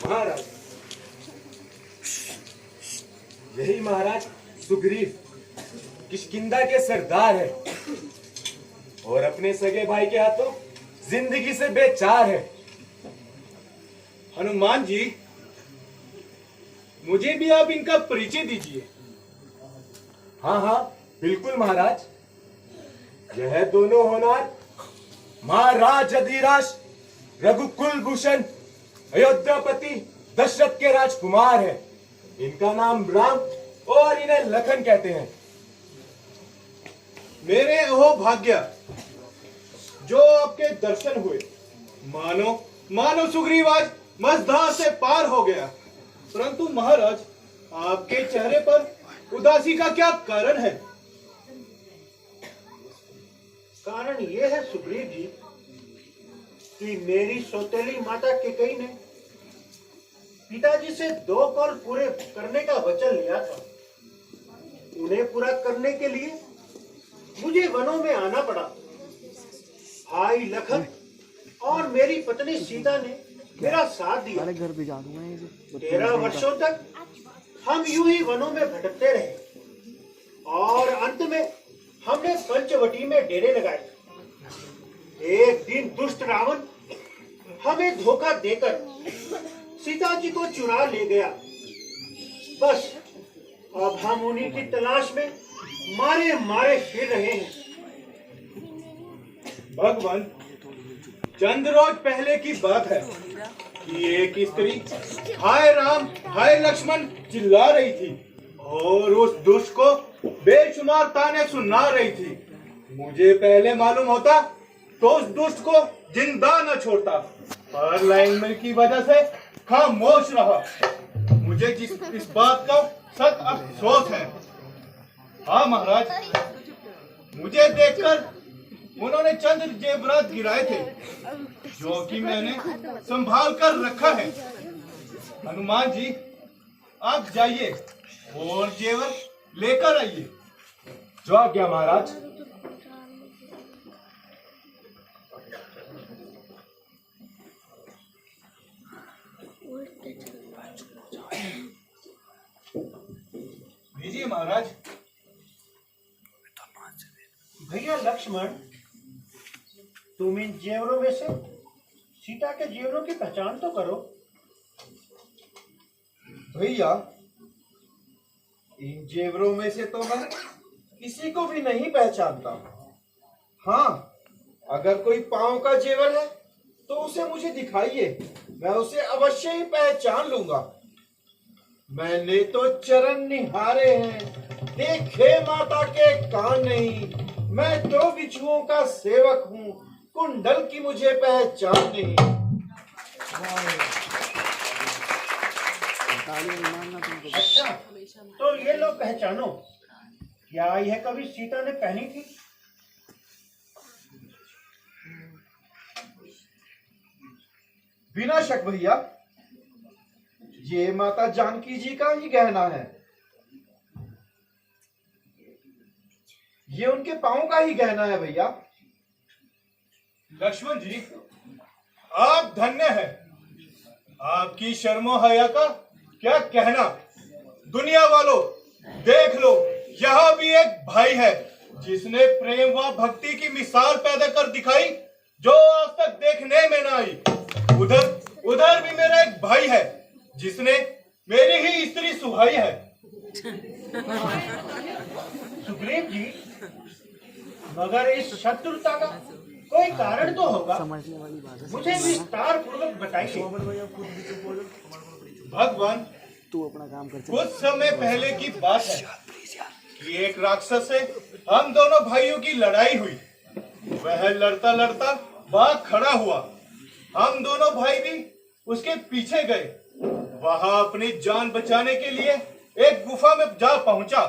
महाराज, यही महाराज सुग्रीव किष्किंधा के सरदार है और अपने सगे भाई के हाथों जिंदगी से बेचार है। हनुमान जी, मुझे भी आप इनका परिचय दीजिए। हाँ हाँ बिल्कुल महाराज, यह दोनों होनार महाराज अधिराज रघुकुल भूषण अयोध्यापति दशरथ के राजकुमार है। इनका नाम राम और इन्हें लखन कहते हैं। मेरे अहो भाग्य जो आपके दर्शन हुए। मानो मानो सुग्रीव आज मझधार से पार हो गया। परंतु महाराज, आपके चेहरे पर उदासी का क्या कारण है? कारण यह है सुग्रीव जी कि मेरी सौतेली माता केकई ने पिताजी से 2 कॉल पूरे करने का वचन लिया था। उन्हें पूरा करने के लिए मुझे वनों में आना पड़ा। भाई लखन और मेरी पत्नी सीता ने मेरा साथ दिया। घर पे जा दूंगा 13 वर्षों तक हम यूं ही वनों में भटकते रहे और अंत में हमने पंचवटी में डेरे लगाए। एक दिन दुष्ट रावण हमें धोखा देकर सीता जी को चुरा ले गया। बस अब हम उन्हीं की तलाश में मारे मारे फिर रहे हैं। भगवान, चंद रोज पहले की बात है कि एक स्त्री हाय राम हाय लक्ष्मण चिल्ला रही थी और उस दुष्ट को बेशुमार ताने सुना रही थी। मुझे पहले मालूम होता तो उस दुष्ट को जिंदा न छोड़ता, पर लाइन की वजह से खामोश रहा। मुझे इस बात का सख्त अफसोस है। हाँ महाराज, मुझे देखकर उन्होंने चंद जेवरात गिराए थे जो कि मैंने संभाल कर रखा है। हनुमान जी, आप जाइए और जेवर लेकर आइए। जो आज्ञा महाराज। भेजिए महाराज। भैया लक्ष्मण, तुम इन जेवरों में से सीता के जेवरों की पहचान तो करो। भैया, इन जेवरों में से तो मैं किसी को भी नहीं पहचानता। हाँ, अगर कोई पांव का जेवर है तो उसे मुझे दिखाइए, मैं उसे अवश्य ही पहचान लूंगा। मैंने तो चरण निहारे हैं, देखे माता के कान नहीं। मैं तो बिच्छुओं का सेवक हूँ, कुंडल की मुझे पहचान नहीं। अच्छा, तो ये लो पहचानो। क्या यह कभी सीता ने पहनी थी? बिना शक भैया, ये माता जानकी जी का ही गहना है। ये उनके पांव का ही गहना है भैया। लक्ष्मण जी, आप धन्य हैं। आपकी शर्मो हया का क्या कहना। दुनिया वालों, देख लो, यहाँ भी एक भाई है जिसने प्रेम व भक्ति की मिसाल पैदा कर दिखाई जो आज तक देखने में न आई। उधर भी मेरा एक भाई है जिसने मेरी ही स्त्री सुहाई है। सुग्रीव जी, मगर इस शत्रुता का कोई कारण तो होगा। मुझे विस्तार पूर्वक बताइए। भगवान, तू अपना काम कर। कुछ समय पहले की बात है कि एक राक्षस से हम दोनों भाइयों की लड़ाई हुई। वह लड़ता लड़ता भाग खड़ा हुआ। हम दोनों भाई भी उसके पीछे गए। वहां अपनी जान बचाने के लिए एक गुफा में जा पहुंचा।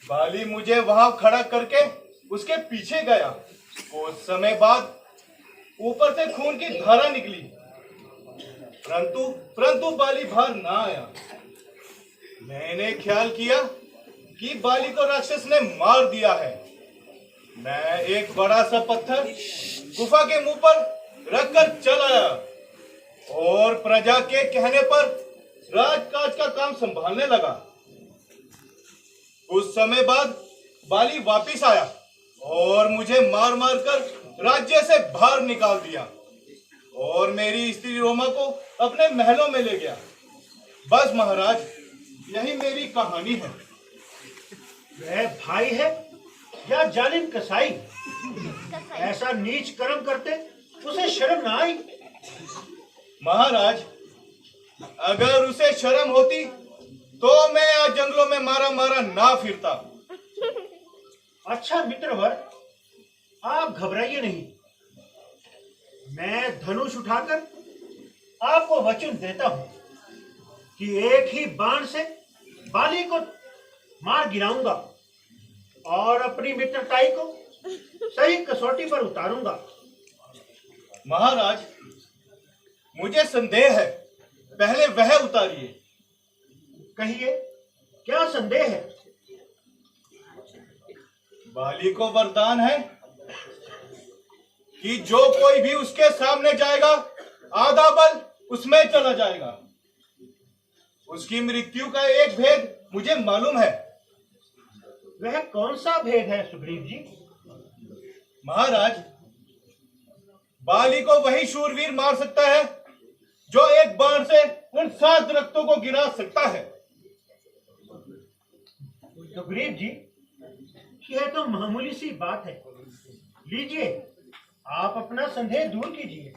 बाली मुझे वहां खड़ा करके उसके पीछे गया। कुछ समय बाद ऊपर से खून की धारा निकली, परंतु बाली बाहर ना आया। मैंने ख्याल किया कि बाली को राक्षस ने मार दिया है। मैं एक बड़ा सा पत्थर गुफा के मुंह पर रखकर चल आया। और प्रजा के कहने पर राजकाज का काम संभालने लगा। कुछ समय बाद बाली वापिस आया और मुझे मार मार कर राज्य से बाहर निकाल दिया और मेरी स्त्री रोमा को अपने महलों में ले गया। बस महाराज, यही मेरी कहानी है। वह भाई है या जालिम कसाई? ऐसा नीच कर्म करते उसे शर्म ना आई? महाराज, अगर उसे शर्म होती तो मैं आज जंगलों में मारा मारा ना फिरता। अच्छा मित्रवर, आप घबराइए नहीं। मैं धनुष उठाकर आपको वचन देता हूं कि एक ही बाण से बाली को मार गिराऊंगा और अपनी मित्रताई को सही कसौटी पर उतारूंगा। महाराज, मुझे संदेह है, पहले वह उतारिए। कहिए, क्या संदेह है? बाली को वरदान है कि जो कोई भी उसके सामने जाएगा आधा बल उसमें चला जाएगा। उसकी मृत्यु का एक भेद मुझे मालूम है। वह कौन सा भेद है सुग्रीव जी? महाराज, बाली को वही शूरवीर मार सकता है जो एक बाण से उन 7 रक्तों को गिरा सकता है। सुग्रीव जी, यह तो मामूली सी बात है। लीजिए, आप अपना संदेह दूर कीजिए।